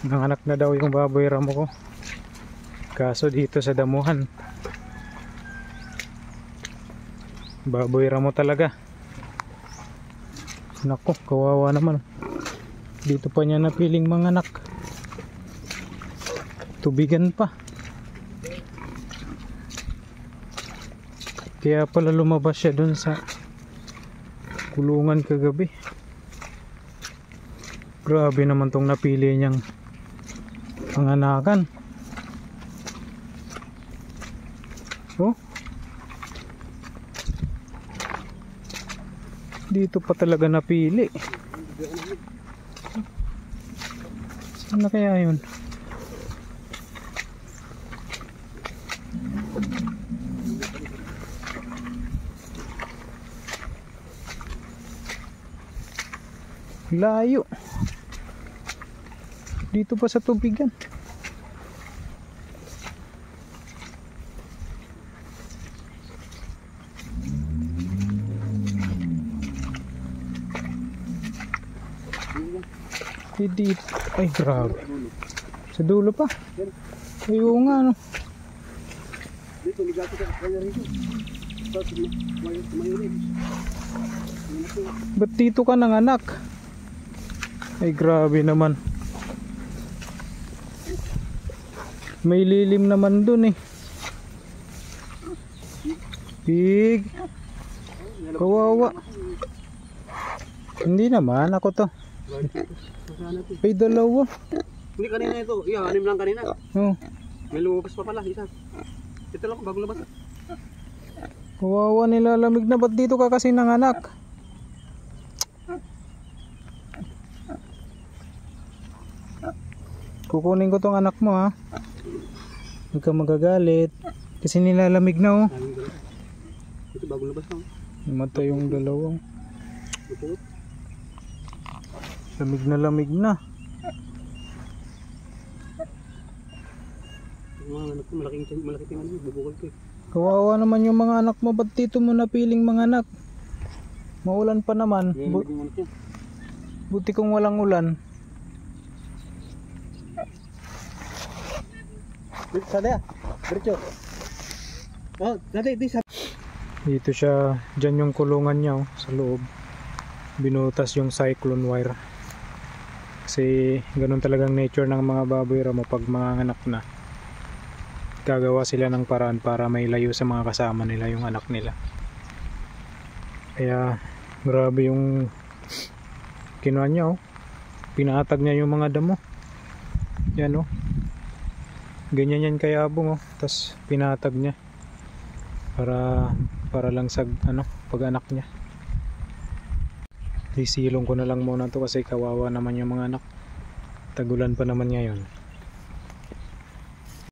Nanganak na daw yung baboy ramo ko. Kaso dito sa damuhan. Baboy ramo talaga. Nako, kawawa naman. Dito pa niya napiling manganak. Tubigan pa. Kaya pala lumabas siya dun sa kulungan kagabi. Grabe naman tong napili niyang panganakan. Oh. Dito pa talaga napili. Saan na kaya yun? Layo. Dito pa sa tubigan. Dito. Ay, grabe. Sa dulo pa. Ayaw nga, no. Ba't dito ka nanganak? Ay, grabe naman. May lilim naman dun eh. Pig. Kawawa. Hindi naman, ako to. Ay, dalawa. Hindi kanina ito. Iya, anim lang kanina. Oh. May lumabas pa pala, isa. Ito lang, bagong labas. Kawawa, nilalamig na. Ba't dito ka kasi nanganak? Kukunin ko tong anak mo, ha. Huwag ka magagalit. Kasi nilalamig na, oh. Ito bagong labas lang. Namatay yung dalawang. Lamig na lamig na. Mga anak ko, malaki tingnan mo, bubukol ko eh. Kawawa naman yung mga anak mo. Ba't dito mo napiling mga anak? Maulan pa naman. Buti kung walang ulan. Sada, diretso. Oh, dati, Dito siya, dyan yung kulungan niya, oh, sa loob. Binutas yung cyclone wire. Kasi ganun talagang nature ng mga baboy ramo pag mga anak na. Gagawa sila ng paraan para may layo sa mga kasama nila yung anak nila. Kaya grabe yung kinuha niya, oh. Pinatag niya yung mga damo. Yan, oh. Ganyan yan kay Abong, oh. Tapos pinatag niya para lang sa pag-anak niya. Isilong ko na lang muna to kasi kawawa naman yung mga anak. Tagulan pa naman ngayon.